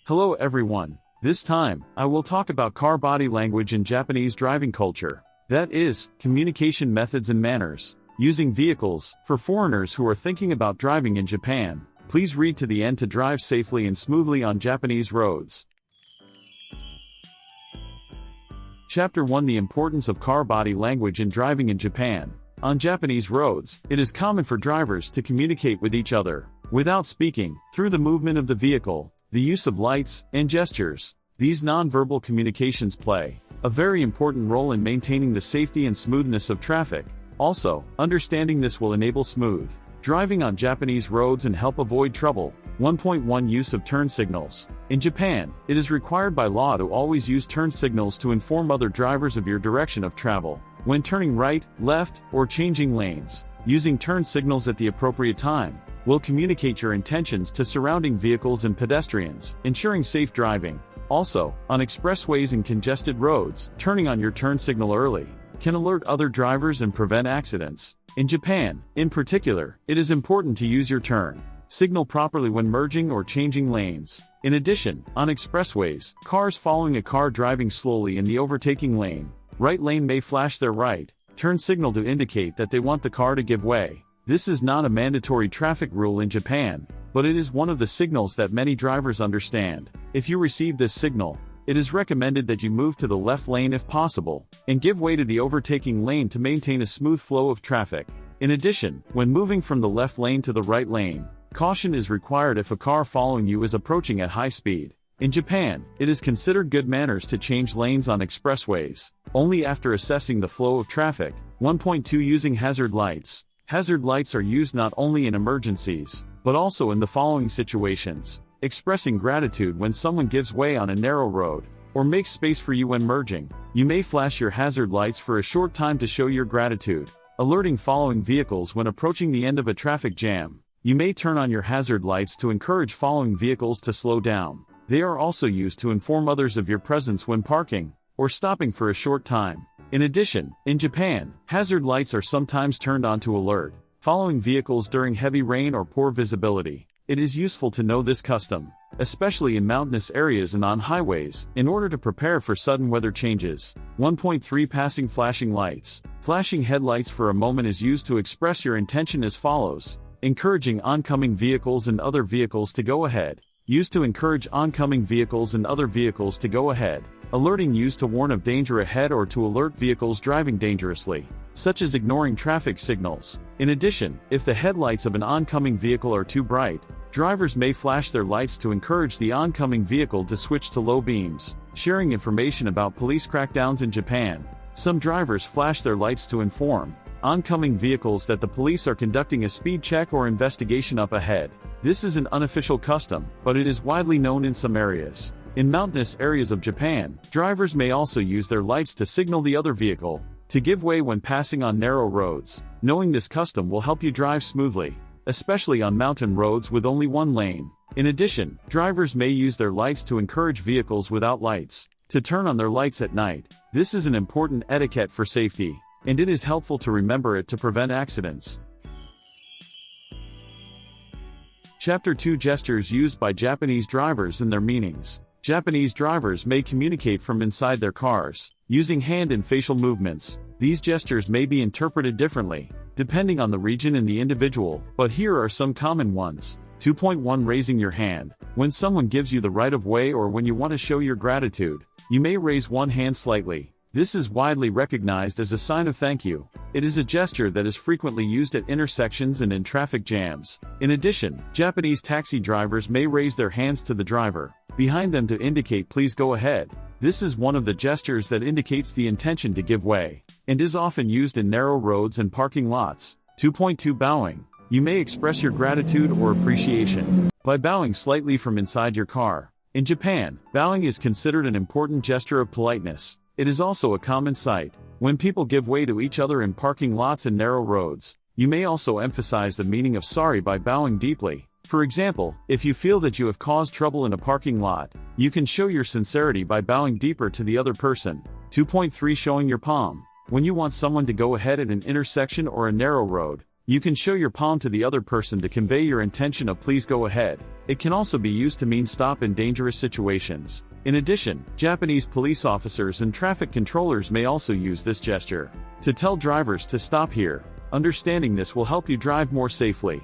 Hello everyone. This time, I will talk about car body language in Japanese driving culture. That is, communication methods and manners. Using vehicles, for foreigners who are thinking about driving in Japan. Please read to the end to drive safely and smoothly on Japanese roads. Chapter 1: The importance of car body language in driving in Japan. On Japanese roads, it is common for drivers to communicate with each other, without speaking, through the movement of the vehicle, the use of lights, and gestures. These non-verbal communications play a very important role in maintaining the safety and smoothness of traffic. Also, understanding this will enable smooth driving on Japanese roads and help avoid trouble. 1.1 Use of turn signals. In Japan, it is required by law to always use turn signals to inform other drivers of your direction of travel. When turning right, left, or changing lanes, using turn signals at the appropriate time will communicate your intentions to surrounding vehicles and pedestrians, ensuring safe driving. Also, on expressways and congested roads, turning on your turn signal early can alert other drivers and prevent accidents. In Japan, in particular, it is important to use your turn signal properly when merging or changing lanes. In addition, on expressways, cars following a car driving slowly in the overtaking lane, right lane may flash their right turn signal to indicate that they want the car to give way. This is not a mandatory traffic rule in Japan, but it is one of the signals that many drivers understand. If you receive this signal, it is recommended that you move to the left lane if possible, and give way to the overtaking lane to maintain a smooth flow of traffic. In addition, when moving from the left lane to the right lane, caution is required if a car following you is approaching at high speed. In Japan, it is considered good manners to change lanes on expressways, only after assessing the flow of traffic. 1.2 Using hazard lights. Hazard lights are used not only in emergencies, but also in the following situations: expressing gratitude when someone gives way on a narrow road, or makes space for you when merging. You may flash your hazard lights for a short time to show your gratitude. Alerting following vehicles when approaching the end of a traffic jam. You may turn on your hazard lights to encourage following vehicles to slow down. They are also used to inform others of your presence when parking, or stopping for a short time. In addition, in Japan, hazard lights are sometimes turned on to alert following vehicles during heavy rain or poor visibility. It is useful to know this custom, especially in mountainous areas and on highways, in order to prepare for sudden weather changes. 1.3 Passing flashing lights. Flashing headlights for a moment is used to express your intention as follows: encouraging oncoming vehicles and other vehicles to go ahead. Used to encourage oncoming vehicles and other vehicles to go ahead. Alerting used to warn of danger ahead or to alert vehicles driving dangerously, such as ignoring traffic signals. In addition, if the headlights of an oncoming vehicle are too bright, drivers may flash their lights to encourage the oncoming vehicle to switch to low beams. Sharing information about police crackdowns in Japan. Some drivers flash their lights to inform oncoming vehicles that the police are conducting a speed check or investigation up ahead. This is an unofficial custom, but it is widely known in some areas. In mountainous areas of Japan, drivers may also use their lights to signal the other vehicle to give way when passing on narrow roads. Knowing this custom will help you drive smoothly, especially on mountain roads with only one lane. In addition, drivers may use their lights to encourage vehicles without lights to turn on their lights at night. This is an important etiquette for safety, and it is helpful to remember it to prevent accidents. Chapter 2: Gestures used by Japanese drivers and their meanings. Japanese drivers may communicate from inside their cars, using hand and facial movements. These gestures may be interpreted differently, depending on the region and the individual, but here are some common ones. 2.1 Raising your hand. When someone gives you the right of way or when you want to show your gratitude, you may raise one hand slightly. This is widely recognized as a sign of thank you. It is a gesture that is frequently used at intersections and in traffic jams. In addition, Japanese taxi drivers may raise their hands to the driver behind them to indicate please go ahead. This is one of the gestures that indicates the intention to give way, and is often used in narrow roads and parking lots. 2.2 Bowing. You may express your gratitude or appreciation by bowing slightly from inside your car. In Japan, bowing is considered an important gesture of politeness. It is also a common sight when people give way to each other in parking lots and narrow roads. You may also emphasize the meaning of sorry by bowing deeply. For example, if you feel that you have caused trouble in a parking lot, you can show your sincerity by bowing deeper to the other person. 2.3 Showing your palm. When you want someone to go ahead at an intersection or a narrow road, You can show your palm to the other person to convey your intention of please go ahead. It can also be used to mean stop in dangerous situations. In addition, Japanese police officers and traffic controllers may also use this gesture to tell drivers to stop here. Understanding this will help you drive more safely.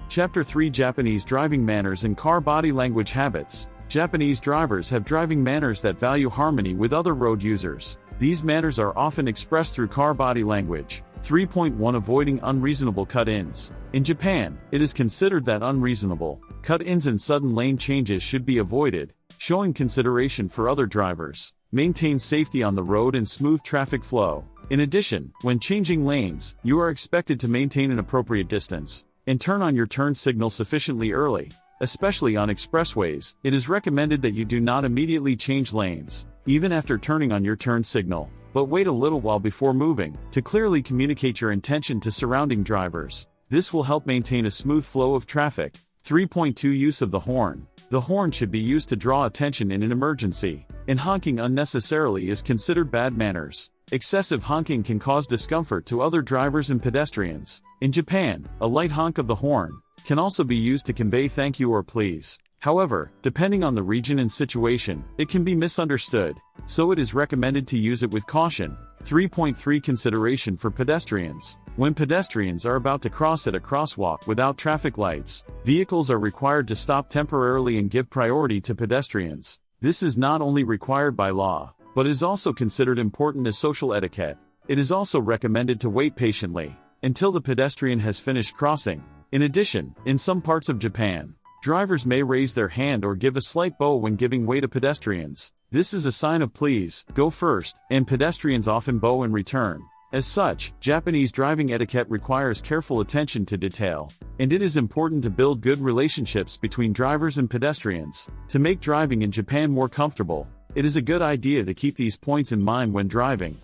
Chapter 3: Japanese Driving Manners and Car Body Language Habits. Japanese drivers have driving manners that value harmony with other road users. These manners are often expressed through car body language. 3.1 Avoiding unreasonable cut-ins. In Japan, it is considered that unreasonable cut-ins and sudden lane changes should be avoided, showing consideration for other drivers. Maintain safety on the road and smooth traffic flow. In addition, when changing lanes, you are expected to maintain an appropriate distance and turn on your turn signal sufficiently early. Especially on expressways, it is recommended that you do not immediately change lanes, even after turning on your turn signal, but wait a little while before moving, to clearly communicate your intention to surrounding drivers. This will help maintain a smooth flow of traffic. 3.2 Use of the horn. The horn should be used to draw attention in an emergency, and honking unnecessarily is considered bad manners. Excessive honking can cause discomfort to other drivers and pedestrians. In Japan, a light honk of the horn can also be used to convey thank you or please. However, depending on the region and situation, it can be misunderstood, so it is recommended to use it with caution. 3.3 Consideration for pedestrians. When pedestrians are about to cross at a crosswalk without traffic lights, vehicles are required to stop temporarily and give priority to pedestrians. This is not only required by law, but is also considered important as social etiquette. It is also recommended to wait patiently until the pedestrian has finished crossing. In addition, in some parts of Japan, drivers may raise their hand or give a slight bow when giving way to pedestrians. This is a sign of please, go first, and pedestrians often bow in return. As such, Japanese driving etiquette requires careful attention to detail, and it is important to build good relationships between drivers and pedestrians. To make driving in Japan more comfortable, it is a good idea to keep these points in mind when driving.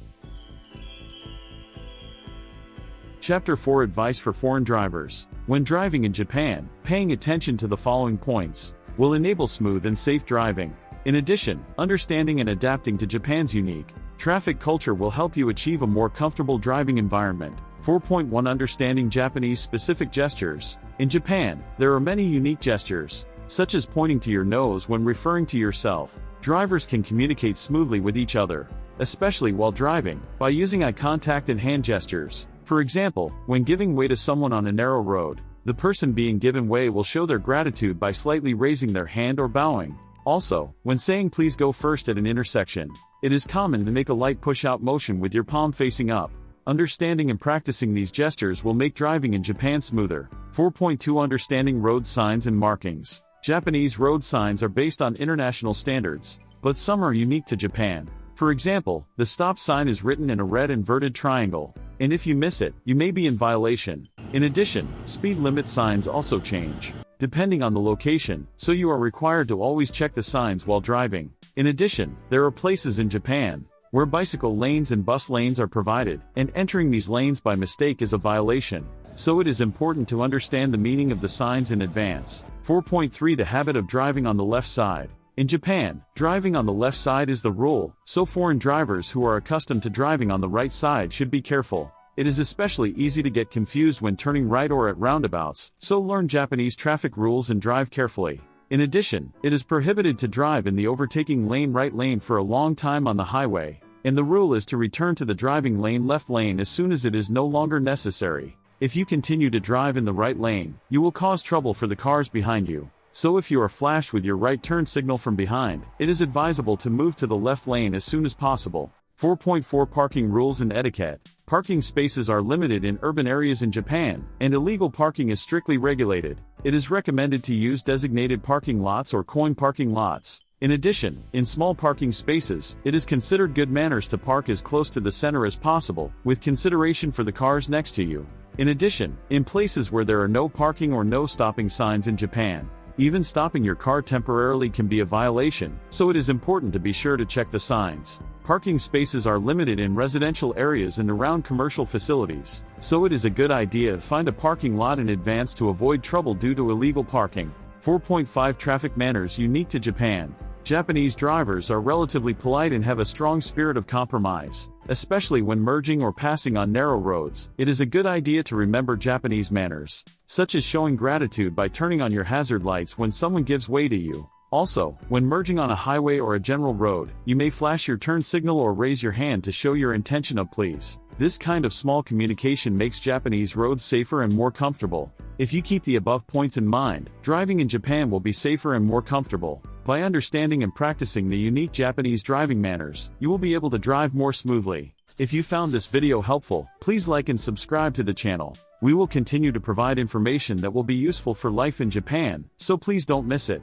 Chapter 4: Advice for Foreign Drivers. When driving in Japan, paying attention to the following points will enable smooth and safe driving. In addition, understanding and adapting to Japan's unique traffic culture will help you achieve a more comfortable driving environment. 4.1 Understanding Japanese specific gestures. In Japan, there are many unique gestures, such as pointing to your nose when referring to yourself. Drivers can communicate smoothly with each other, especially while driving, by using eye contact and hand gestures. For example, when giving way to someone on a narrow road, the person being given way will show their gratitude by slightly raising their hand or bowing. Also, when saying please go first at an intersection, it is common to make a light push-out motion with your palm facing up. Understanding and practicing these gestures will make driving in Japan smoother. 4.2 Understanding road signs and markings. Japanese road signs are based on international standards, but some are unique to Japan. For example, the stop sign is written in a red inverted triangle, and if you miss it, you may be in violation. In addition, speed limit signs also change, depending on the location, so you are required to always check the signs while driving. In addition, there are places in Japan where bicycle lanes and bus lanes are provided, and entering these lanes by mistake is a violation, so it is important to understand the meaning of the signs in advance. 4.3 The habit of driving on the left side. In Japan, driving on the left side is the rule, so foreign drivers who are accustomed to driving on the right side should be careful. It is especially easy to get confused when turning right or at roundabouts, so learn Japanese traffic rules and drive carefully. In addition, it is prohibited to drive in the overtaking lane right lane for a long time on the highway, and the rule is to return to the driving lane left lane as soon as it is no longer necessary. If you continue to drive in the right lane, you will cause trouble for the cars behind you. So if you are flashed with your right turn signal from behind, it is advisable to move to the left lane as soon as possible. 4.4 Parking Rules and Etiquette. Parking spaces are limited in urban areas in Japan, and illegal parking is strictly regulated. It is recommended to use designated parking lots or coin parking lots. In addition, in small parking spaces, it is considered good manners to park as close to the center as possible, with consideration for the cars next to you. In addition, in places where there are no parking or no stopping signs in Japan, even stopping your car temporarily can be a violation, so it is important to be sure to check the signs. Parking spaces are limited in residential areas and around commercial facilities, so it is a good idea to find a parking lot in advance to avoid trouble due to illegal parking. 4.5 Traffic manners unique to Japan. Japanese drivers are relatively polite and have a strong spirit of compromise. Especially when merging or passing on narrow roads, it is a good idea to remember Japanese manners, such as showing gratitude by turning on your hazard lights when someone gives way to you. Also, when merging on a highway or a general road, you may flash your turn signal or raise your hand to show your intention of please. This kind of small communication makes Japanese roads safer and more comfortable. If you keep the above points in mind, driving in Japan will be safer and more comfortable. By understanding and practicing the unique Japanese driving manners, you will be able to drive more smoothly. If you found this video helpful, please like and subscribe to the channel. We will continue to provide information that will be useful for life in Japan, so please don't miss it.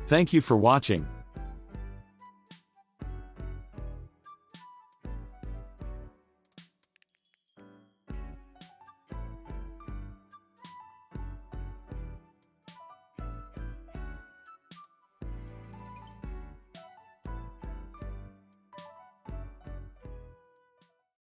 Thank you for watching.